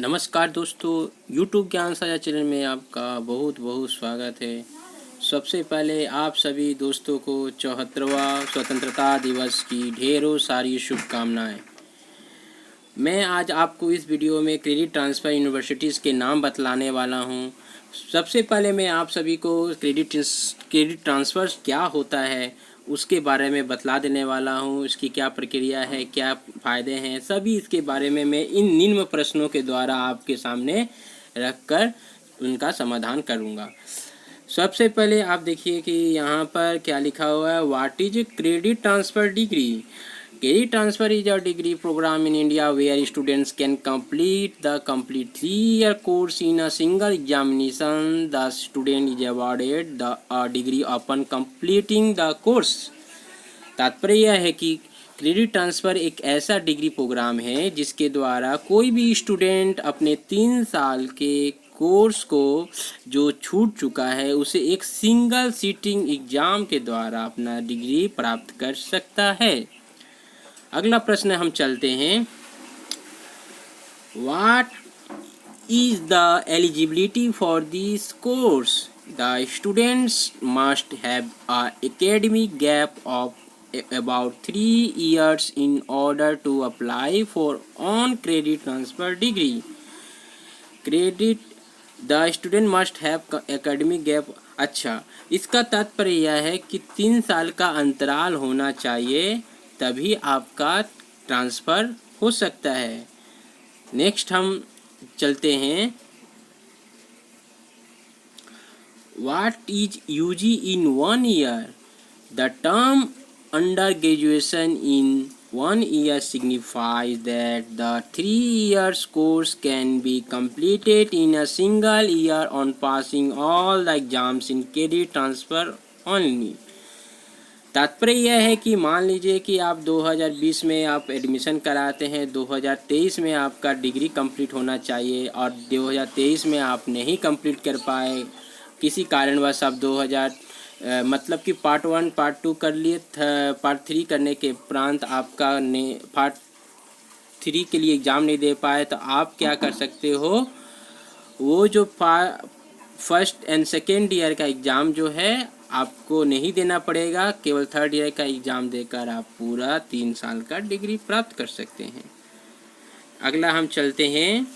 नमस्कार दोस्तों, YouTube ज्ञान साझा चैनल में आपका बहुत बहुत स्वागत है। सबसे पहले आप सभी दोस्तों को 74वां स्वतंत्रता दिवस की ढेरों सारी शुभकामनाएं। मैं आज आपको इस वीडियो में क्रेडिट ट्रांसफ़र यूनिवर्सिटीज़ के नाम बतलाने वाला हूं। सबसे पहले मैं आप सभी को क्रेडिट ट्रांसफ़र क्या होता है उसके बारे में बतला देने वाला हूं। इसकी क्या प्रक्रिया है, क्या फ़ायदे हैं, सभी इसके बारे में मैं इन निम्न प्रश्नों के द्वारा आपके सामने रखकर उनका समाधान करूंगा। सबसे पहले आप देखिए कि यहाँ पर क्या लिखा हुआ है, what is credit transfer degree. Credit transfer is a degree program in India where students can complete the complete 3-year course in a single examination. The student is awarded a degree upon completing the course. तात्पर्य यह है कि credit transfer एक ऐसा degree programme है जिसके द्वारा कोई भी स्टूडेंट अपने 3 साल के कोर्स को जो छूट चुका है उसे एक सिंगल सीटिंग एग्ज़ाम के द्वारा अपना डिग्री प्राप्त कर सकता है। अगला प्रश्न हम चलते हैं, what is the eligibility for this course. The students must have a academic gap of about 3 years in order to apply for on credit transfer degree. Credit the student must have academic gap। अच्छा, इसका तात्पर्य यह है कि 3 साल का अंतराल होना चाहिए तभी आपका ट्रांसफ़र हो सकता है। नेक्स्ट हम चलते हैं, what is UG in 1 year. The term under graduation in 1 year signifies that the 3 years course can be completed in a single year on passing all the exams in credit transfer only। तात्पर्य यह है कि मान लीजिए कि आप 2020 में आप एडमिशन कराते हैं, 2023 में आपका डिग्री कंप्लीट होना चाहिए और 2023 में आप नहीं कंप्लीट कर पाए, किसी कारणवश आप मतलब कि पार्ट 1 पार्ट 2 कर लिए, पार्ट 3 करने के उपरांत आपका पार्ट 3 के लिए एग्ज़ाम नहीं दे पाए, तो आप क्या कर सकते हो, वो जो फर्स्ट एंड सेकेंड ईयर का एग्ज़ाम जो है आपको नहीं देना पड़ेगा, केवल थर्ड ईयर का एग्ज़ाम देकर आप पूरा 3 साल का डिग्री प्राप्त कर सकते हैं। अगला हम चलते हैं,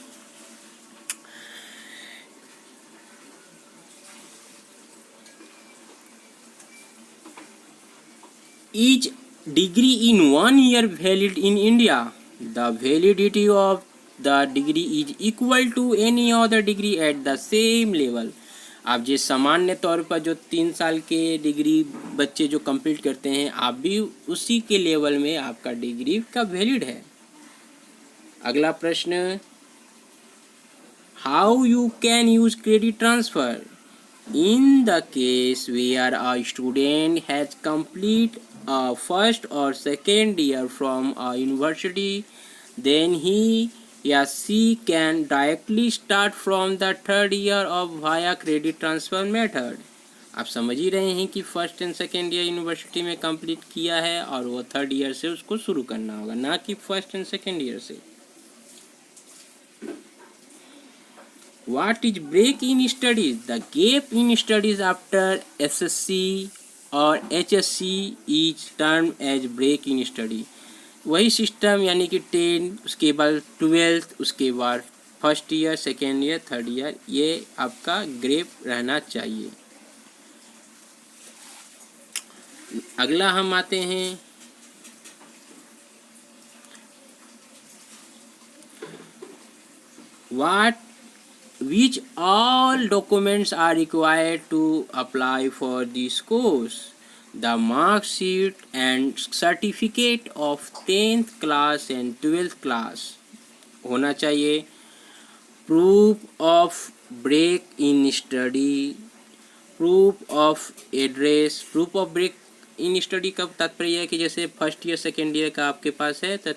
Each degree in 1 year valid in India. The validity of the degree is equal to any other degree at the same level। आप जिस सामान्य तौर पर जो 3 साल के डिग्री बच्चे जो कंप्लीट करते हैं, आप भी उसी के लेवल में आपका डिग्री का वैलिड है। अगला प्रश्न, how you can use credit transfer. In the case where a student has complete a first or second year from a university, then he or she can directly start from the third year of via credit transfer method। आप समझ ही रहे हैं कि first and second year university में complete किया है और वो थर्ड ईयर से उसको शुरू करना होगा, ना कि फर्स्ट एंड सेकेंड ईयर से। What is break in studies? The gap in studies after SSC और HSC is termed as break in study। वही सिस्टम यानी कि 10, उसके बाद 12, उसके बाद first year, second year, third year, ये आपका गैप रहना चाहिए। अगला हम आते हैं, which all documents are required to apply for this course। The mark sheet and certificate of 10th class and 12th class होना चाहिए। Proof of break in study, proof of address. Proof of break in study का तात्पर्य है कि जैसे first year second year का आपके पास है तो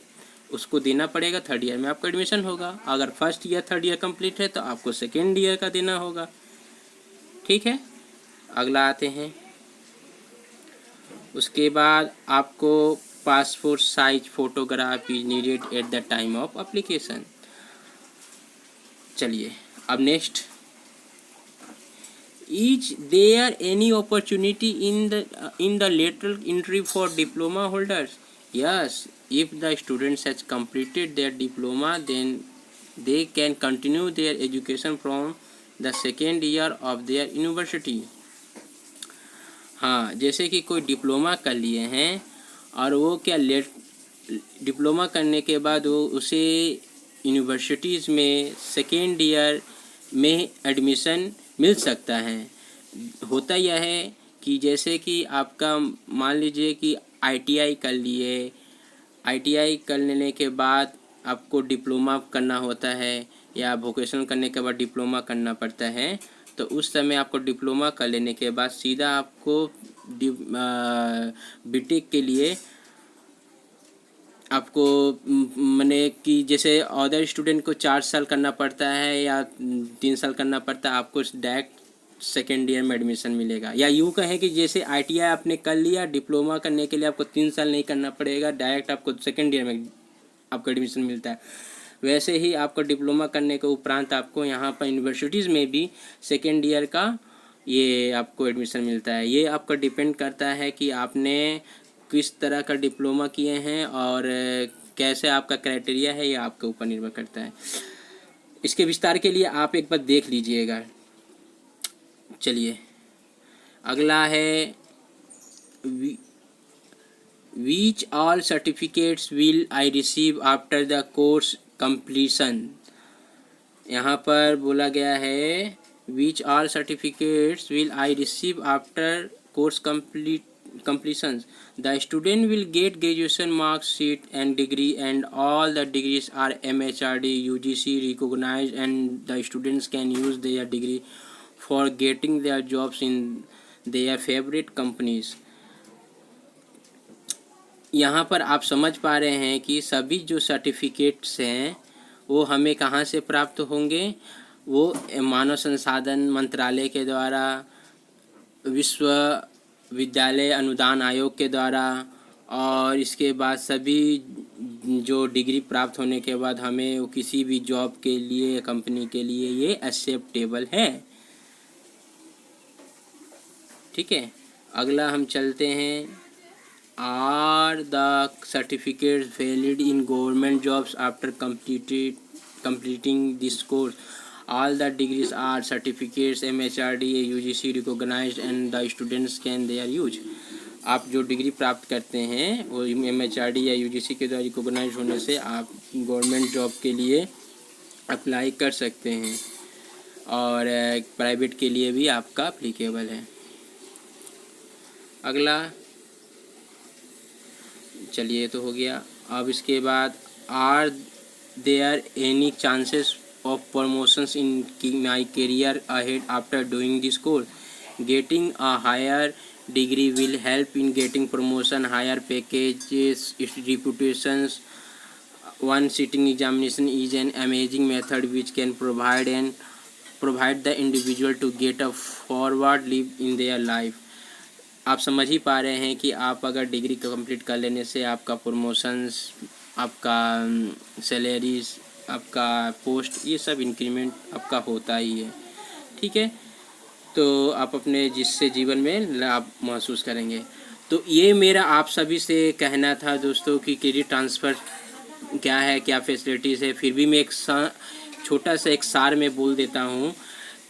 उसको देना पड़ेगा, थर्ड ईयर में आपका एडमिशन होगा। अगर first year third year complete है तो आपको सेकेंड ईयर का देना होगा, ठीक है। अगला आते हैं, उसके बाद आपको passport size photograph is needed at the time of application. चलिए अब next, is there any opportunity in the lateral entry for diploma holders? Yes, if the students has completed their diploma, then they can continue their education from the second year of their university. हाँ, जैसे कि कोई diploma कर लिए हैं और वो क्या डिप्लोमा करने के बाद वो उसे यूनिवर्सिटीज़ में सेकेंड ईयर में एडमिशन मिल सकता है। होता यह है कि जैसे कि आपका मान लीजिए कि आईटीआई कर लिए, आईटीआई कर लेने के बाद आपको डिप्लोमा करना होता है या वोकेशनल करने के बाद डिप्लोमा करना पड़ता है, तो उस समय आपको डिप्लोमा कर लेने के बाद सीधा आपको बीटेक के लिए आपको माने कि जैसे अदर स्टूडेंट को 4 साल करना पड़ता है या 3 साल करना पड़ता है, आपको डायरेक्ट सेकेंड ईयर में एडमिशन मिलेगा। या यूँ कहें कि जैसे आईटीआई आपने कर लिया, डिप्लोमा करने के लिए आपको 3 साल नहीं करना पड़ेगा, डायरेक्ट आपको सेकेंड ईयर में आपको एडमिशन मिलता है। वैसे ही आपको डिप्लोमा करने के उपरांत आपको यहाँ पर यूनिवर्सिटीज़ में भी सेकेंड ईयर का ये आपको एडमिशन मिलता है। ये आपका डिपेंड करता है कि आपने किस तरह का डिप्लोमा किए हैं और कैसे आपका क्राइटेरिया है, ये आपके ऊपर निर्भर करता है। इसके विस्तार के लिए आप एक बार देख लीजिएगा। चलिए अगला है, which all certificates will I receive after the course completion. यहाँ पर बोला गया है which all certificates will I receive after course completions. The student will get graduation mark sheet and degree, and all the degrees are MHRD UGC recognized, and the students can use their degree for getting their jobs in their favorite companies. यहाँ पर आप समझ पा रहे हैं कि सभी जो सर्टिफिकेट्स हैं वो हमें कहाँ से प्राप्त होंगे? वो मानव संसाधन मंत्रालय के द्वारा, विश्वविद्यालय अनुदान आयोग के द्वारा, और इसके बाद सभी जो डिग्री प्राप्त होने के बाद हमें वो किसी भी जॉब के लिए, कंपनी के लिए ये एक्सेप्टेबल है। ठीक है, अगला हम चलते हैं, are the certificates valid in government jobs after completing this course? All the degrees are certificates MHRD UGC recognized, and the students can their use. आप जो डिग्री प्राप्त करते हैं वो MHRD या UGC के द्वारा रिकोगनाइज होने से आप गवर्नमेंट जॉब के लिए अप्लाई कर सकते हैं और प्राइवेट के लिए भी आपका अप्लीकेबल है। अगला, चलिए तो हो गया। अब इसके बाद, are there any chances of promotions in my career ahead after doing this course? Getting a higher degree will help in getting promotion, higher packages, its reputations. One sitting examination is an amazing method which can provide the individual to get a forward leap in their life. आप समझ ही पा रहे हैं कि आप अगर degree complete कर लेने से आपका प्रमोशंस, आपका सैलरीज, आपका पोस्ट, ये सब इंक्रीमेंट आपका होता ही है। ठीक है, तो आप अपने जिससे जीवन में लाभ महसूस करेंगे। तो ये मेरा आप सभी से कहना था दोस्तों कि क्रेडिट ट्रांसफ़र क्या है, क्या फैसिलिटीज़ है। फिर भी मैं एक छोटा सा एक सार में बोल देता हूँ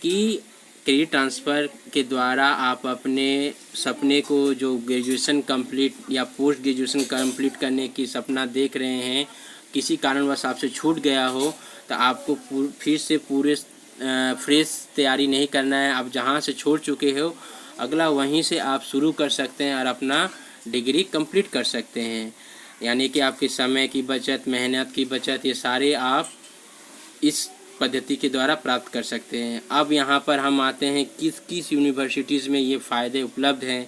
कि क्रेडिट ट्रांसफ़र के द्वारा आप अपने सपने को, जो ग्रेजुएशन कंप्लीट या पोस्ट ग्रेजुएशन कंप्लीट करने की सपना देख रहे हैं, किसी कारणवश आपसे छूट गया हो, तो आपको फिर से पूरे फ्रेश तैयारी नहीं करना है। आप जहां से छोड़ चुके हो अगला वहीं से आप शुरू कर सकते हैं और अपना डिग्री कंप्लीट कर सकते हैं। यानी कि आपके समय की बचत, मेहनत की बचत, ये सारे आप इस पद्धति के द्वारा प्राप्त कर सकते हैं। अब यहाँ पर हम आते हैं किस किस यूनिवर्सिटीज़ में ये फ़ायदे उपलब्ध हैं।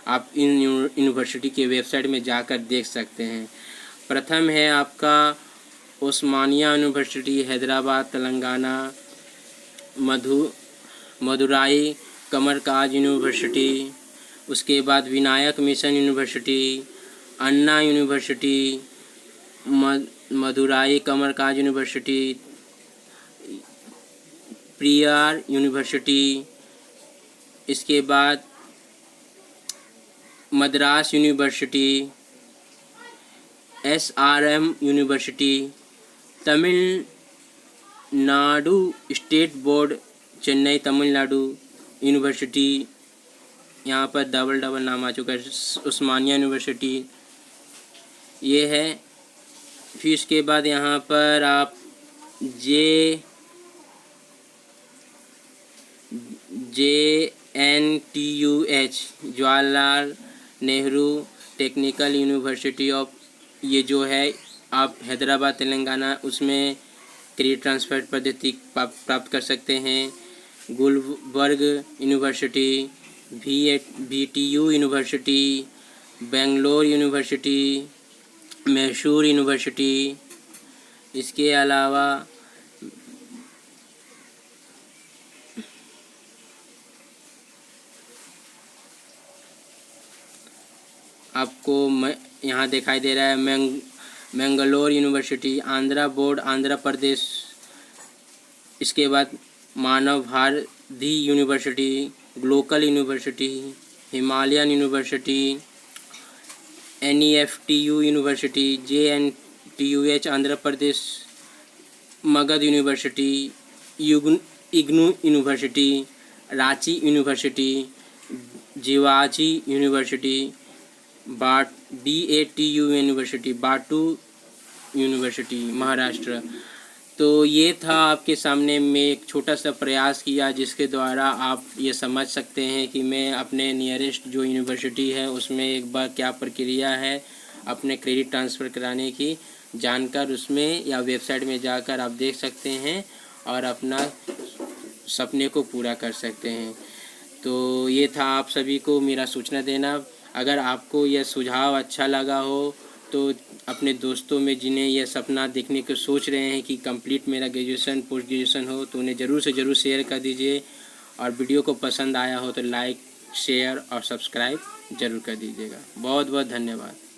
आप इन यूनिवर्सिटी के वेबसाइट में जाकर देख सकते हैं। प्रथम है आपका उस्मानिया यूनिवर्सिटी हैदराबाद तेलंगाना, मदुराई कमरकाज यूनिवर्सिटी, उसके बाद विनायक मिशन यूनिवर्सिटी, अन्ना यूनिवर्सिटी, मदुराई कमरकाज यूनिवर्सिटी, प्रियार यूनिवर्सिटी, इसके बाद Madras university, SRM university, Tamil Nadu state board Chennai Tamil Nadu university, यहाँ पर डबल नाम आ चुका है, उस्मानिया यूनिवर्सिटी ये है। फिर इसके बाद यहाँ पर आप JNTUH Jawaharlal Nehru technical university of, ये जो है आप हैदराबाद तेलंगाना उसमें क्रेडिट ट्रांसफ़र पद्धति प्राप्त कर सकते हैं। Gulbarga university, VTU university, Bangalore university, Mysore university, इसके अलावा आपको यहाँ दिखाई दे रहा है मैंगलोर यूनिवर्सिटी, आंध्रा बोर्ड आंध्र प्रदेश, इसके बाद Manav Bharati university, Glocal university, Himalayan university, NEFTU university, JNTUH Andhra Pradesh, Magadh university, IGNOU university, Ranchi university, Jiwaji university, BATU university, BATU university Maharashtra. तो ये था आपके सामने में एक छोटा सा प्रयास किया जिसके द्वारा आप ये समझ सकते हैं कि मैं अपने नियरेस्ट जो यूनिवर्सिटी है उसमें एक बार क्या प्रक्रिया है अपने क्रेडिट ट्रांसफ़र कराने की जानकर उसमें या वेबसाइट में जाकर आप देख सकते हैं और अपना सपने को पूरा कर सकते हैं। तो ये था आप सभी को मेरा सूचना देना। अगर आपको यह सुझाव अच्छा लगा हो तो अपने दोस्तों में जिन्हें यह सपना देखने को सोच रहे हैं कि कंप्लीट मेरा ग्रेजुएशन पोस्ट ग्रेजुएशन हो तो उन्हें ज़रूर से ज़रूर शेयर कर दीजिए, और वीडियो को पसंद आया हो तो लाइक शेयर और सब्सक्राइब ज़रूर कर दीजिएगा। बहुत बहुत धन्यवाद।